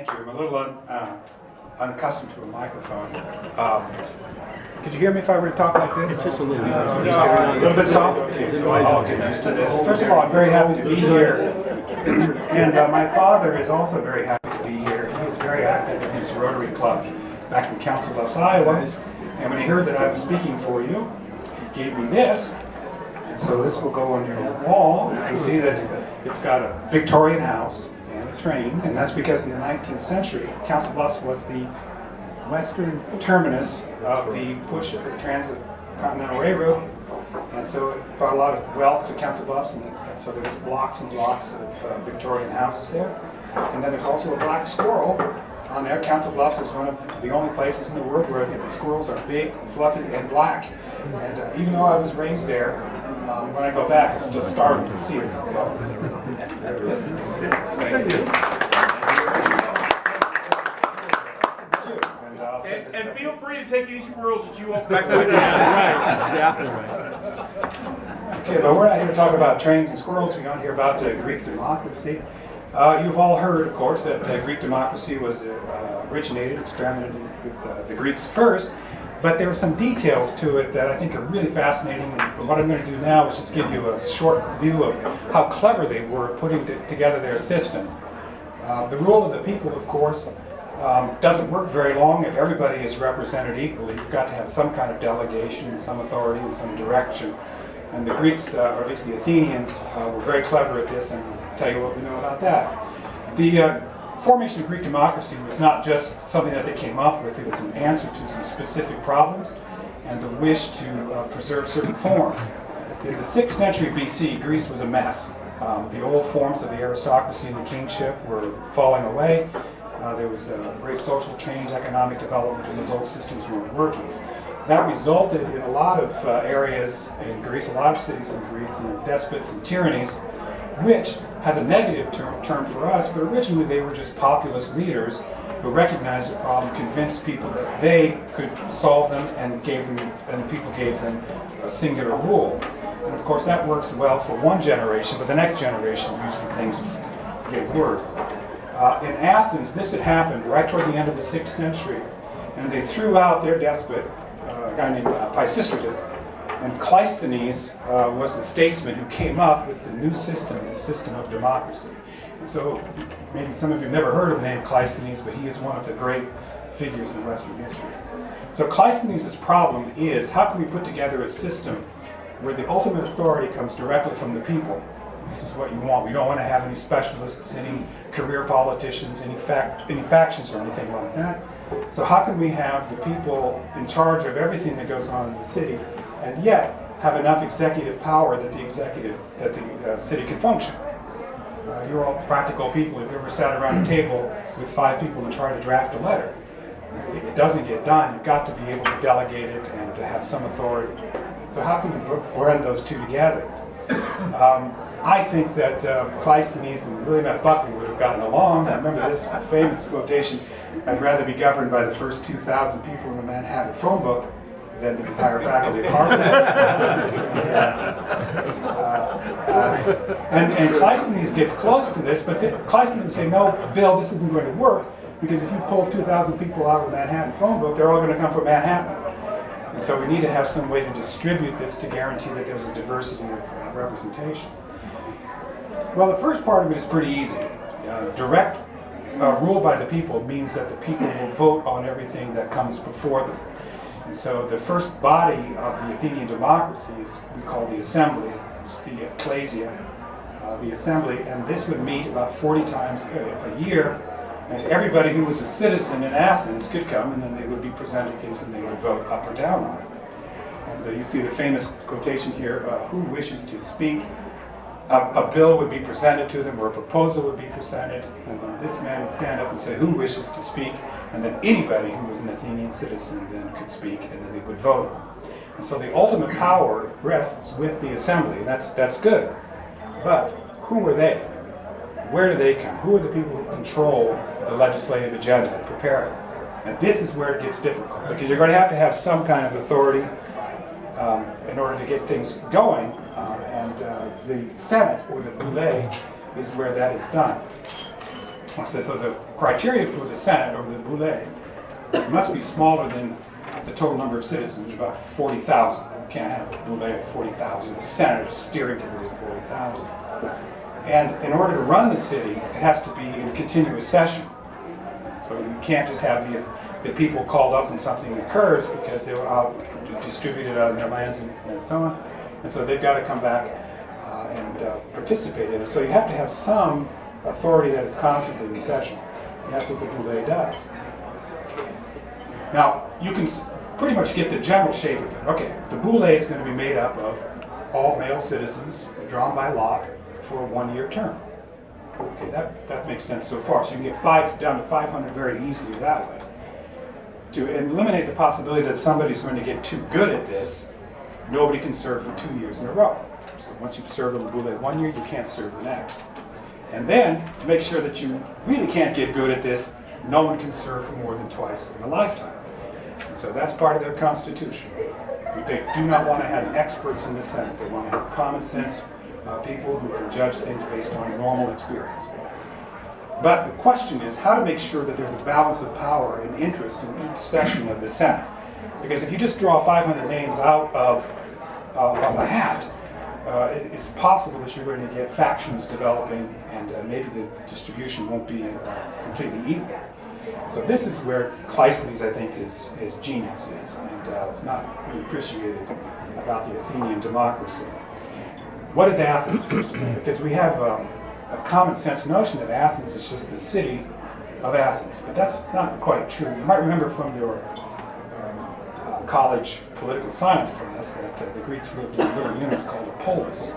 Thank you. I'm a little unaccustomed to a microphone. Could you hear me if I were to talk like this? It's just a little A little bit soft? Okay, so I'll get used to this. First of all, I'm very happy to be here. And my father is also very happy to be here. He was very active in his Rotary Club back in Council Bluffs, Iowa. And when he heard that I was speaking for you, he gave me this. And so this will go on your wall. You can see that it's got a Victorian house and a train. And that's because in the 19th century, Council Bluffs was the western terminus of the push of the Transcontinental Railroad, and so it brought a lot of wealth to Council Bluffs, and so there was blocks and blocks of Victorian houses there. And then there's also a black squirrel on there. Council Bluffs is one of the only places in the world where the squirrels are big, fluffy, and black. And even though I was raised there, when I go back, I'm still startled to see it. So there it is. Thank you. And feel free to take any squirrels that you want back. Right, definitely right. Okay, but we're not here to talk about trains and squirrels. We're not here about Greek democracy. You've all heard, of course, that Greek democracy was experimented with the Greeks first, but there are some details to it that I think are really fascinating, and what I'm going to do now is just give you a short view of how clever they were putting together their system. The rule of the people, of course, doesn't work very long if everybody is represented equally. You've got to have some kind of delegation, some authority, and some direction. And the Greeks, or at least the Athenians, were very clever at this, and I'll tell you what we know about that. The formation of Greek democracy was not just something that they came up with, it was an answer to some specific problems and the wish to preserve certain forms. In the 6th century BC, Greece was a mess. The old forms of the aristocracy and the kingship were falling away. There was a great social change, economic development, and those old systems weren't working. That resulted in a lot of areas in Greece, a lot of cities in Greece, despots and tyrannies, which has a negative term for us, but originally they were just populist leaders who recognized the problem, convinced people that they could solve them, and people gave them a singular rule. And of course that works well for one generation, but the next generation usually things get worse. In Athens, this had happened right toward the end of the 6th century, and they threw out their despot, a guy named Pisistratus, and Cleisthenes was the statesman who came up with the new system, the system of democracy. And so maybe some of you have never heard of the name Cleisthenes, but he is one of the great figures in Western history. So Cleisthenes' problem is, how can we put together a system where the ultimate authority comes directly from the people? This is what you want. We don't want to have any specialists, any career politicians, any factions or anything like that. So how can we have the people in charge of everything that goes on in the city, and yet have enough executive power that the city can function? You're all practical people. If you ever sat around a table with 5 people and tried to draft a letter, it doesn't get done. You've got to be able to delegate it and to have some authority. So how can you blend those two together? I think that Cleisthenes and William F. Buckley would have gotten along. I remember this famous quotation, "I'd rather be governed by the first 2,000 people in the Manhattan phone book than the entire faculty of Harvard." And Cleisthenes gets close to this, but Cleisthenes would say, "No, Bill, this isn't going to work, because if you pull 2,000 people out of the Manhattan phone book, they're all going to come from Manhattan. And so we need to have some way to distribute this to guarantee that there's a diversity of representation." Well, the first part of it is pretty easy. Direct rule by the people means that the people will vote on everything that comes before them. And so the first body of the Athenian democracy is we call the assembly. It's the ecclesia, the assembly, and this would meet about 40 times a year, and everybody who was a citizen in Athens could come, and then they would be presented things and they would vote up or down on it. And you see the famous quotation here, "Who wishes to speak?" A bill would be presented to them, or a proposal would be presented, and then this man would stand up and say, "Who wishes to speak?" And then anybody who was an Athenian citizen then could speak, and then they would vote on it. And so the ultimate power rests with the assembly, and that's good. But who are they? Where do they come? Who are the people who control the legislative agenda and prepare it? And this is where it gets difficult, because you're going to have some kind of authority in order to get things going, and the Senate, or the Boule, is where that is done. So the criteria for the Senate, or the Boulé, must be smaller than the total number of citizens, about 40,000. You can't have a Boulé of 40,000, a Senate steering committee of 40,000. And in order to run the city, it has to be in continuous session. So you can't just have the people called up when something occurs because they were out distributed out in their lands and so on. And so they've got to come back and participate in it. So you have to have some authority that is constantly in session. And that's what the Boulé does. Now, you can pretty much get the general shape of it. Okay, the Boulé is going to be made up of all male citizens drawn by lot for a one-year term. Okay, that makes sense so far. So you can get down to 500 very easily that way. To eliminate the possibility that somebody's going to get too good at this, nobody can serve for 2 years in a row. So once you've served on the Boulé 1 year, you can't serve the next. And then, to make sure that you really can't get good at this, no one can serve for more than twice in a lifetime. And so that's part of their constitution. They do not want to have experts in the Senate. They want to have common sense people who can judge things based on normal experience. But the question is how to make sure that there's a balance of power and interest in each session of the Senate. Because if you just draw 500 names out of a hat, it's possible that you're going to get factions developing and maybe the distribution won't be completely equal. So this is where Cleisthenes, I think, his genius is, and it's not really appreciated about the Athenian democracy. What is Athens, first of all? Because we have a common sense notion that Athens is just the city of Athens, but that's not quite true. You might remember from your college political science class that the Greeks lived in little units called a polis.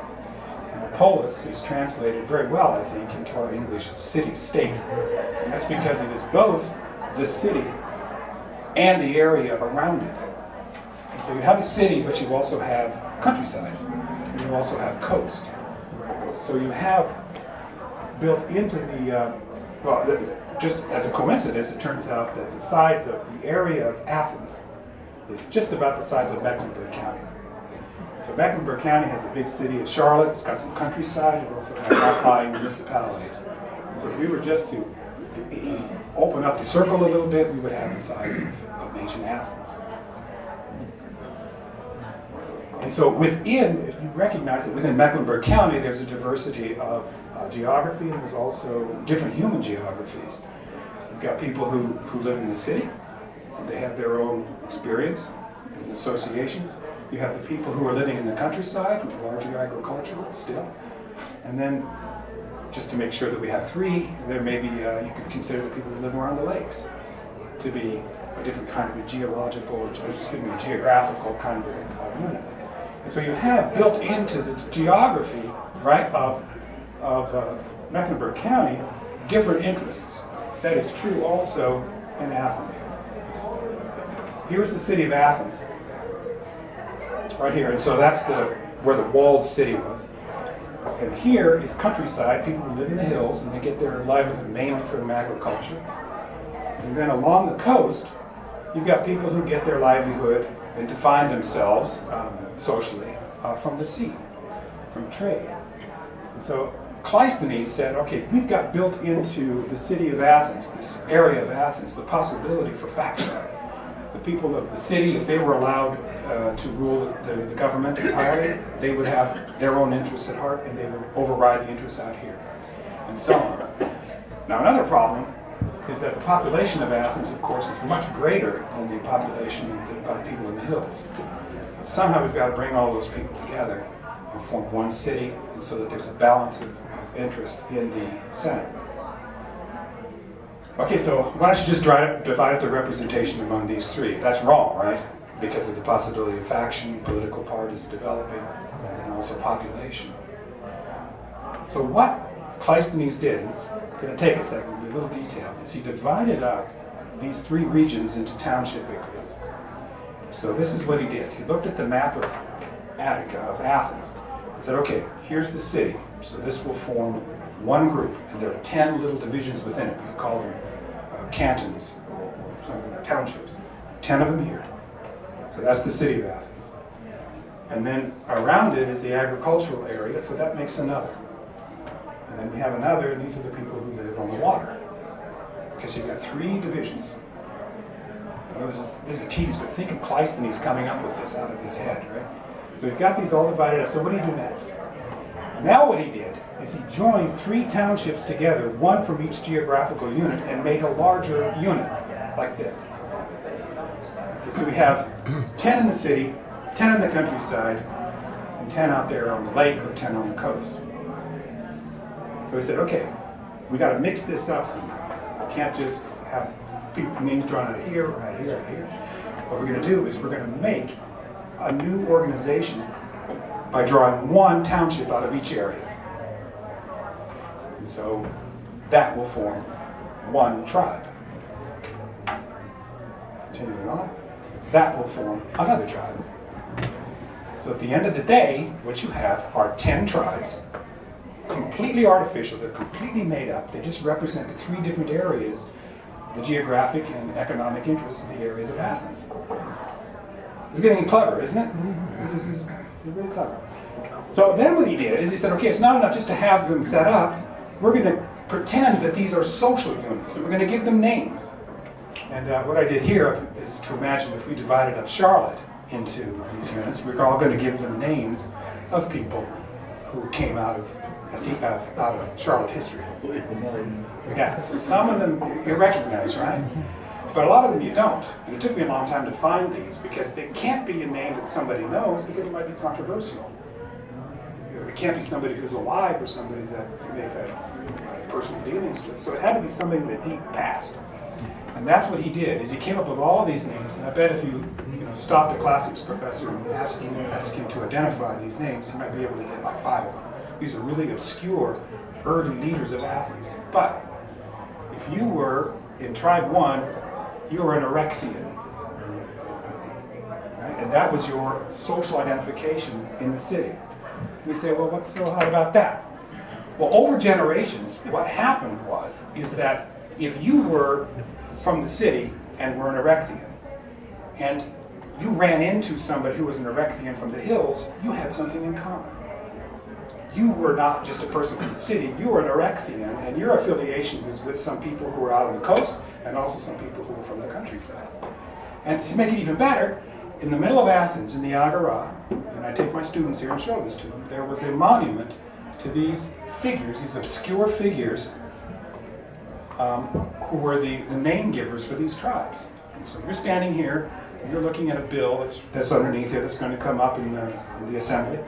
And a polis is translated very well, I think, into our English city-state. And that's because it is both the city and the area around it. And so you have a city, but you also have countryside, and you also have coast. So you have built into just as a coincidence, it turns out that the size of the area of Athens is just about the size of Mecklenburg County. So Mecklenburg County has a big city of Charlotte. It's got some countryside. It also has outlying municipalities. So if we were just to open up the circle a little bit, we would have the size of ancient Athens. And so within, if you recognize that within Mecklenburg County, there's a diversity of geography, and there's also different human geographies. You've got people who live in the city. They have their own experience and associations. You have the people who are living in the countryside, largely agricultural still. And then, just to make sure that we have three, there may be, you could consider the people who live around the lakes to be a different kind of a geographical kind of unit. And so you have built into the geography, right, of Mecklenburg County, different interests. That is true also in Athens. Here's the city of Athens, right here, and so that's where the walled city was. And here is countryside, people who live in the hills, and they get their livelihood mainly from agriculture. And then along the coast, you've got people who get their livelihood and define themselves socially from the sea, from trade. And so Cleisthenes said, okay, we've got built into the city of Athens, this area of Athens, the possibility for faction. The people of the city, if they were allowed to rule the government entirely, they would have their own interests at heart and they would override the interests out here, and so on. Now another problem is that the population of Athens, of course, is much greater than the population of people in the hills. Somehow we've got to bring all those people together and form one city, and so that there's a balance of interest in the Senate. Okay, so why don't you just divide up the representation among these three? That's wrong, right? Because of the possibility of faction, political parties developing, and then also population. So what Cleisthenes did, and it's going to take a second to be a little detailed, is he divided up these three regions into township areas. So this is what he did. He looked at the map of Attica, of Athens, and said, okay, here's the city. So this will form one group, and there are 10 little divisions within it. We could call them cantons or something like townships. 10 of them here. So that's the city of Athens. And then around it is the agricultural area, so that makes another. And then we have another, and these are the people who live on the water. because you've got 3 divisions. I know this is tedious, but think of Cleisthenes coming up with this out of his head, right? So we've got these all divided up. So what do you do next? Now what he did is he joined 3 townships together, 1 from each geographical unit, and made a larger unit, like this. Okay, so we have 10 in the city, 10 in the countryside, and 10 out there on the lake, or 10 on the coast. So he said, okay, we got to mix this up somehow. We can't just have names drawn out of here, or out of here, out of here. What we're going to do is we're going to make a new organization by drawing 1 township out of each area. And so that will form 1 tribe. Continuing on, that will form another tribe. So at the end of the day, what you have are 10 tribes, completely artificial, they're completely made up, they just represent the 3 different areas, the geographic and economic interests of the areas of Athens. It's getting clever, isn't it? This is really clever. So then what he did is he said, okay, it's not enough just to have them set up, we're going to pretend that these are social units, and we're going to give them names. And what I did here is to imagine if we divided up Charlotte into these units, we're all going to give them names of people who came out of Charlotte history. Yeah, so some of them you recognize, right? But a lot of them you don't. And it took me a long time to find these because they can't be a name that somebody knows because it might be controversial. It can't be somebody who's alive or somebody that you may have had personal dealings with. So it had to be somebody in the deep past. And that's what he did, is he came up with all of these names. And I bet if you stopped a classics professor and asked him to identify these names, he might be able to get like 5 of them. These are really obscure early leaders of Athens. But if you were in tribe 1, you were an Erecthean. Right? And that was your social identification in the city. We say, well, what's so hard about that? Well, over generations, what happened is that if you were from the city and were an Erecthean, and you ran into somebody who was an Erecthean from the hills, you had something in common. You were not just a person from the city, you were an Erecthean, and your affiliation was with some people who were out on the coast, and also some people who were from the countryside. And to make it even better, in the middle of Athens, in the Agora, and I take my students here and show this to them, there was a monument to these figures, these obscure figures, who were the name givers for these tribes. And so you're standing here, and you're looking at a bill that's underneath here that's going to come up in the assembly,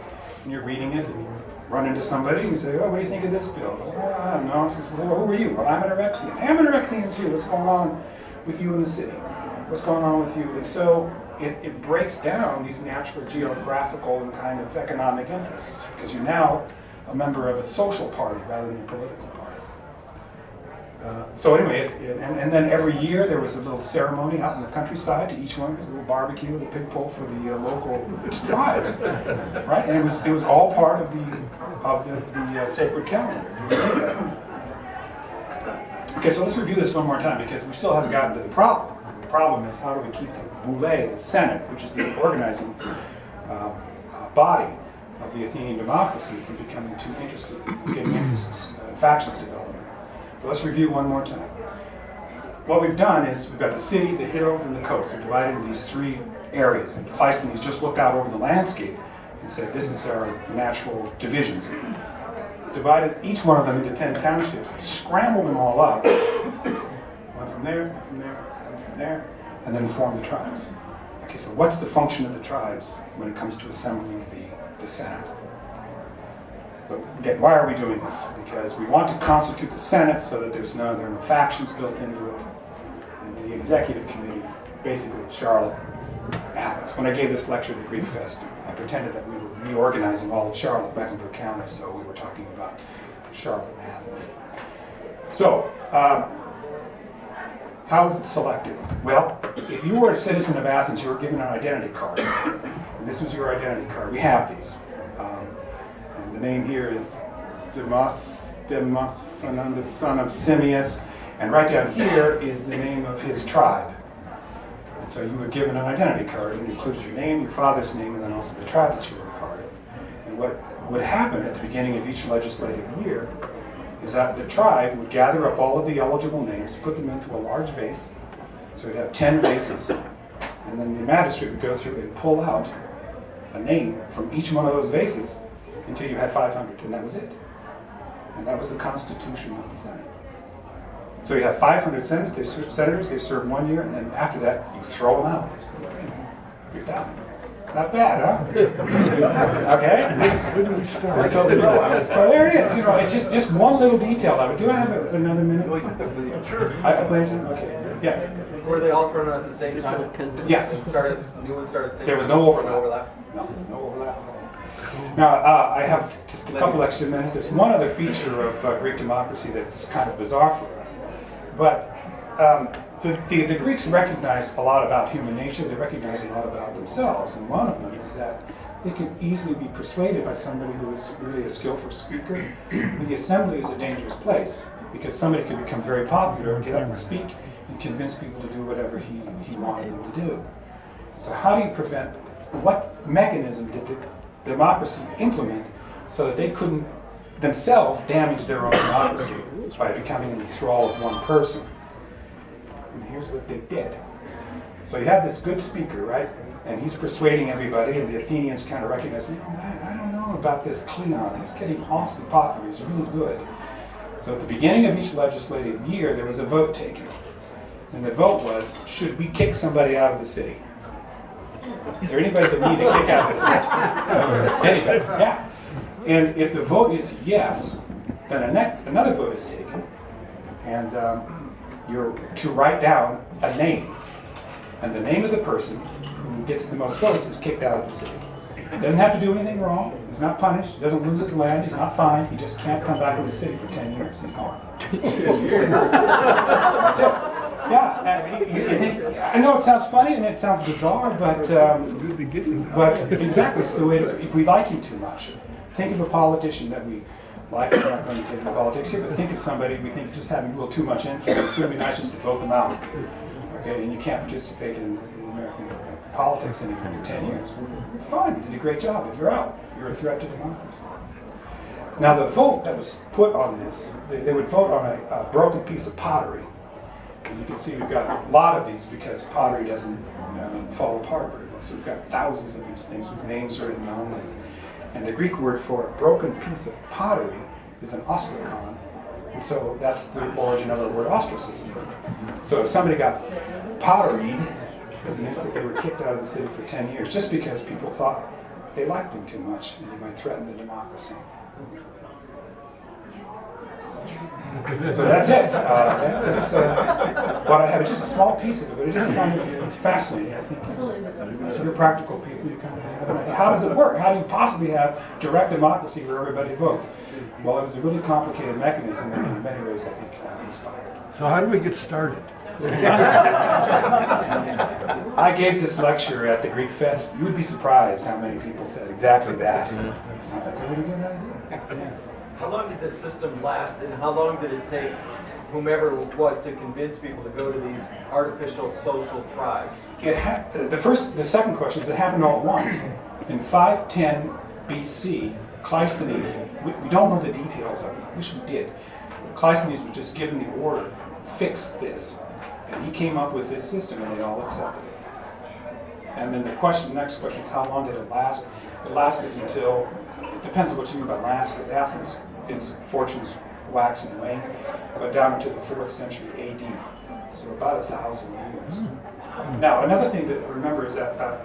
and you're reading it, and you run into somebody, and you say, oh, what do you think of this bill? Oh, I don't know. He says, well, who are you? Well, I'm an Erecthean. I'm an Erecthean too. What's going on with you in the city? What's going on with you? And so it breaks down these natural geographical and kind of economic interests, because you're now a member of a social party rather than a political party. So anyway, and then every year there was a little ceremony out in the countryside to each one. There was a little barbecue, a little pig pull for the local tribes, right? And it was all part of the sacred calendar. Okay, so let's review this one more time because we still haven't gotten to the problem. The problem is how do we keep the Boule, the Senate, which is the organizing body of the Athenian democracy, from becoming too interested, getting interests, factions development. But let's review one more time. What we've done is we've got the city, the hills, and the coast. We're divided into these 3 areas. And Cleisthenes just looked out over the landscape and said, this is our natural divisions. Divided each one of them into 10 townships, scrambled them all up, one from there, one from there, and then formed the tribes. Okay, so what's the function of the tribes when it comes to assembling the Senate? So again, why are we doing this? Because we want to constitute the Senate so that there are no factions built into it. And the executive committee, basically Charlotte, Athens. When I gave this lecture at the Greek Fest, I pretended that we were reorganizing all of Charlotte, Mecklenburg County, so we were talking about Charlotte and Athens. So, how is it selected? Well, if you were a citizen of Athens, you were given an identity card. And this was your identity card. We have these. And the name here is Demas Fernandus, son of Simmias. And right down here is the name of his tribe. And so you were given an identity card, and it included your name, your father's name, and then also the tribe that you were a part of. And what would happen at the beginning of each legislative year is that the tribe would gather up all of the eligible names, put them into a large vase. So we'd have 10 vases. And then the magistrate would go through and pull out a name from each one of those vases until you had 500, and that was it. And that was the constitution of the Senate. So you have 500 senators, they serve 1 year, and then after that, you throw them out. You're done. Not bad, huh? Okay? So there it is. You know, it's just one little detail of it. Do I have another minute? Sure. I play it? Okay. Yes. Were they all thrown out at the same time? Yes. New one started at the same time? There was no overlap. No overlap? No overlap. Now, I have just a couple extra minutes. There's one other feature of Greek democracy that's kind of bizarre for us. But the Greeks recognized a lot about human nature. They recognized a lot about themselves. And one of them is that they can easily be persuaded by somebody who is really a skillful speaker. The assembly is a dangerous place because somebody can become very popular and get up and speak and convince people to do whatever he wanted them to do. So how do you prevent, what mechanism did the democracy implement so that they couldn't themselves damage their own democracy by becoming in the thrall of one person? And here's what they did. So you have this good speaker, right? And he's persuading everybody, and the Athenians kind of recognize, I don't know about this Cleon. He's getting awfully popular. He's really good. So at the beginning of each legislative year, there was a vote taken. And the vote was, should we kick somebody out of the city? Is there anybody that we need to kick out of the city? Anybody? Yeah. And if the vote is yes, then another vote is taken, and you're to write down a name. And the name of the person who gets the most votes is kicked out of the city. He doesn't have to do anything wrong. He's not punished. He doesn't lose his land. He's not fined. He just can't come back in the city for 10 years. He's gone. That's it. Yeah. I know it sounds funny and it sounds bizarre, but exactly, it's the way if we like you too much. Think of a politician that we like. We're not going to get into politics here, but think of somebody we think just having a little too much influence. It's going to be nice just to vote them out. Okay, and you can't participate in American politics anymore for 10 years. Fine, you did a great job, but you're out. You're a threat to democracy. Now the vote that was put on this, they would vote on a broken piece of pottery. And you can see we've got a lot of these because pottery doesn't fall apart very well. So we've got thousands of these things with names written on them. And the Greek word for a broken piece of pottery is an ostrakon. And so that's the origin of the word ostracism. So if somebody got potteried, it means that they were kicked out of the city for 10 years just because people thought they liked them too much and they might threaten the democracy. So that's it. That's what I have. It's just a small piece of it, but it is kind of fascinating. I think if you're practical people, you kind of have an idea. How does it work? How do you possibly have direct democracy where everybody votes? Well, it was a really complicated mechanism and in many ways, I think, inspired. So how do we get started? I gave this lecture at the Greek Fest. You would be surprised how many people said exactly that. Sounds like a really good idea. How long did this system last, and how long did it take whomever it was to convince people to go to these artificial social tribes? The second question is it happened all at once. In 510 BC, Cleisthenes, we don't know the details of it. I wish we did. Cleisthenes was just given the order, fix this. And he came up with this system and they all accepted it. And then the next question is how long did it last? It lasted until, it depends on what you mean by last, because Athens, its fortunes wax and wane, but down into the 4th century AD. So about 1,000 years. Now, another thing to remember is that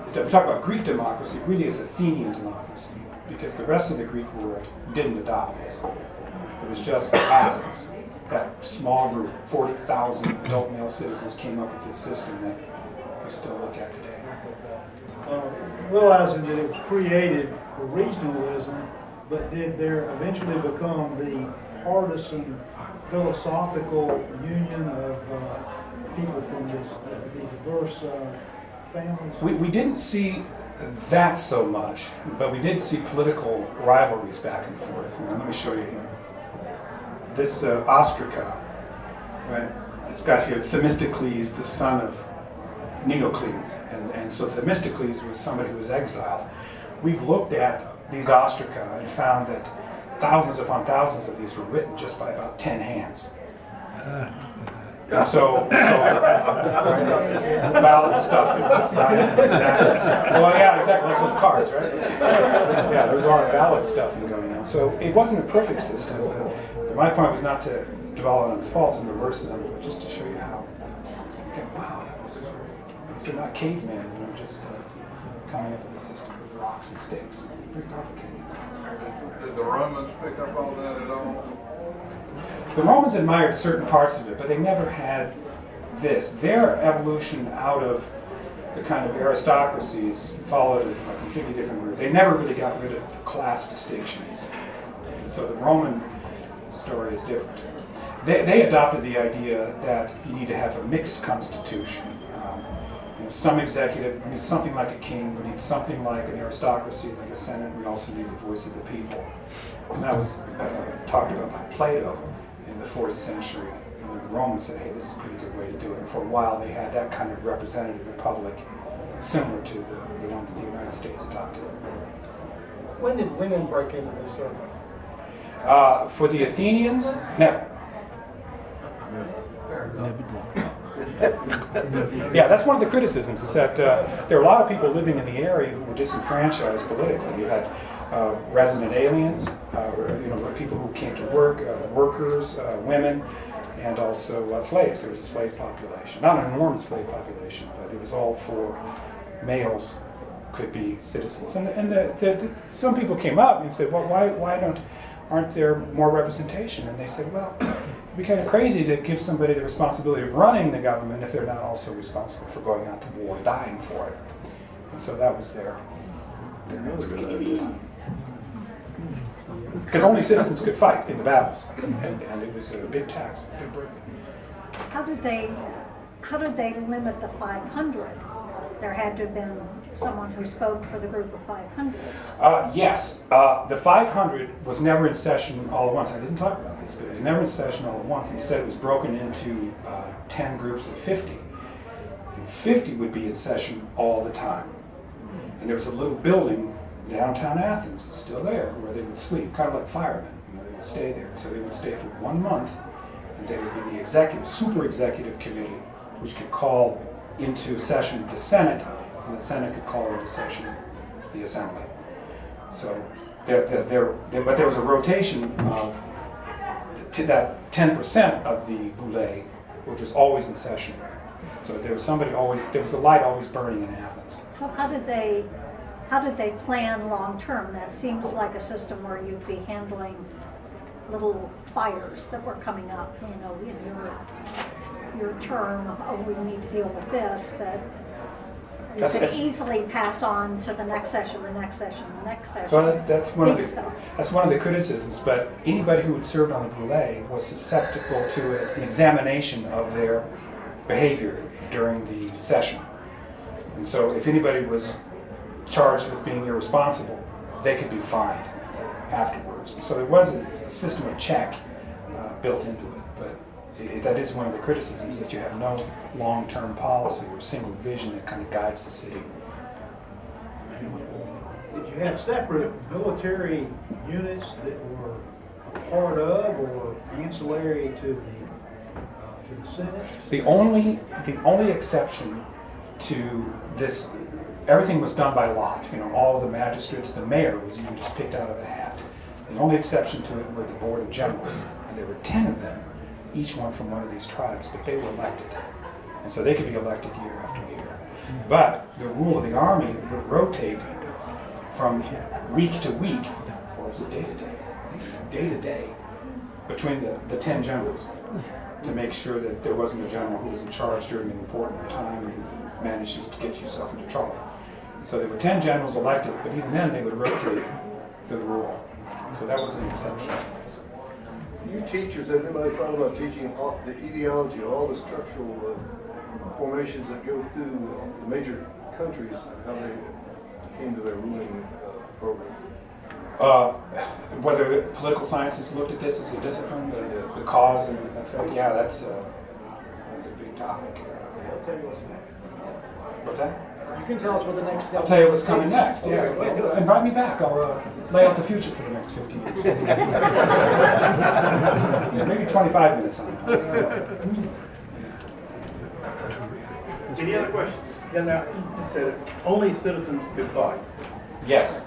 we talk about Greek democracy, really it's Athenian democracy, because the rest of the Greek world didn't adopt this. It was just Athens. That small group, 40,000 adult male citizens, came up with this system that we still look at today. Realizing that it was created for regionalism, but did there eventually become the partisan philosophical union of people from these diverse families? We didn't see that so much, but we did see political rivalries back and forth. Let me show you here. This ostraca, right? It's got here Themistocles, the son of Neocles. And so Themistocles was somebody who was exiled. We've looked at these ostraca and found that thousands upon thousands of these were written just by about 10 hands. And so ballot stuffing, right? Exactly. Well, yeah, exactly, like those cards, right? Yeah, there was a lot of ballot stuffing going on. So it wasn't a perfect system, but my point was not to dwell on its faults and reverse them, but just to show you how, okay, wow, these are not cavemen, just coming up with a system with rocks and sticks. Pretty complicated. Did the Romans pick up on that at all? The Romans admired certain parts of it, but they never had this. Their evolution out of the kind of aristocracies followed a completely different route. They never really got rid of the class distinctions. So the Roman story is different. They adopted the idea that you need to have a mixed constitution. Some executive, we need something like a king, we need something like an aristocracy, like a senate, we also need the voice of the people. And that was talked about by Plato in the 4th century. And the Romans said, hey, this is a pretty good way to do it. And for a while they had that kind of representative republic similar to the one that the United States adopted. When did women break into the circle? For the Athenians, never. Yeah, that's one of the criticisms, is that there are a lot of people living in the area who were disenfranchised politically. You had resident aliens, people who came to work, workers, women, and also slaves. There was a slave population. Not an enormous slave population, but it was all for males could be citizens. And some people came up and said, well, aren't there more representation? And they said, well, it'd be kind of crazy to give somebody the responsibility of running the government if they're not also responsible for going out to war and dying for it. And so that was their answer. Because only citizens could fight in the battles, and it was a big tax, a big burden. How did they limit the 500? There had to have been someone who spoke for the group of 500. Yes, the 500 was never in session all at once. I didn't talk about this, but it was never in session all at once. Instead, it was broken into 10 groups of 50. And 50 would be in session all the time. And there was a little building downtown Athens, it's still there, where they would sleep, kind of like firemen. They would stay there. So they would stay for 1 month, and they would be the super executive committee, which could call into session the Senate, and the Senate could call into session the Assembly. So, but there was a rotation of to that 10% of the boule, which was always in session. So there was a light always burning in Athens. So how did they plan long term? That seems like a system where you'd be handling little fires that were coming up, in your term of, we need to deal with this, but you could easily pass on to the next session, the next session, the next session. Well, that's one of the criticisms, but anybody who had served on the boule was susceptible to an examination of their behavior during the session. And so if anybody was charged with being irresponsible, they could be fined afterwards. And so there was a system of check built into it, but that is one of the criticisms, that you have no long-term policy or single vision that kind of guides the city. Did you have separate military units that were a part of or ancillary to the Senate? The only exception to this, everything was done by lot. All of the magistrates, the mayor was even just picked out of a hat. The only exception to it were the board of generals, and there were 10 of them, each one from one of these tribes, but they were elected. And so they could be elected year after year. But the rule of the army would rotate from week to week, or was it day to day? I think it was day to day, between the 10 generals, to make sure that there wasn't a general who was in charge during an important time and manages to get yourself into trouble. So there were 10 generals elected, but even then they would rotate the rule. So that was an exception. You teachers, have anybody thought about teaching the etiology of all the structural formations that go through the major countries, how they came to their ruling program? Whether political sciences looked at this as a discipline, the cause and effect, yeah, that's a big topic. I'll tell you what's next. What's that? You can tell us what the next step. I'll tell you what's coming next. Okay, go ahead. Yeah, invite me back. I'll lay out the future for the next 50 years. Yeah, maybe 25 minutes on that. Any other questions? Yeah, now, you said only citizens could fight. Yes.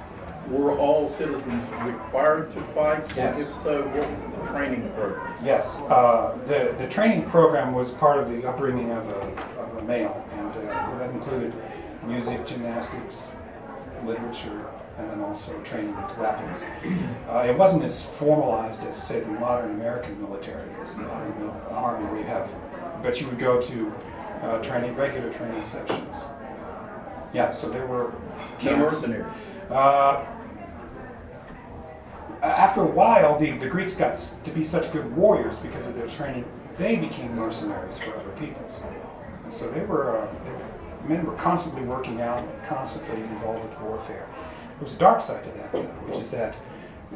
Were all citizens required to fight? Yes. If so, what was the training program? Yes. The training program was part of the upbringing of a male, and that included music, gymnastics, literature, and then also training with weapons. It wasn't as formalized as, say, the modern American military, as the modern army, where you have, but you would go to regular training sessions. Yeah, so there were No camps. mercenaries. After a while, the Greeks got to be such good warriors because of their training, they became mercenaries for other peoples. And so men were constantly working out and constantly involved with warfare. There was a dark side to that, though, which is that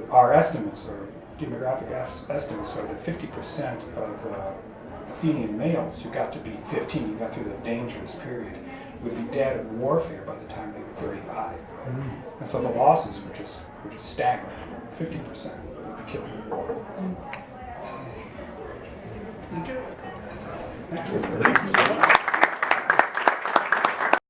our estimates, or demographic estimates, are that 50% of Athenian males who got to be 15, who got through the dangerous period, would be dead of warfare by the time they were 35. And so the losses were just staggering. 50% would be killed in war. Thank you so much.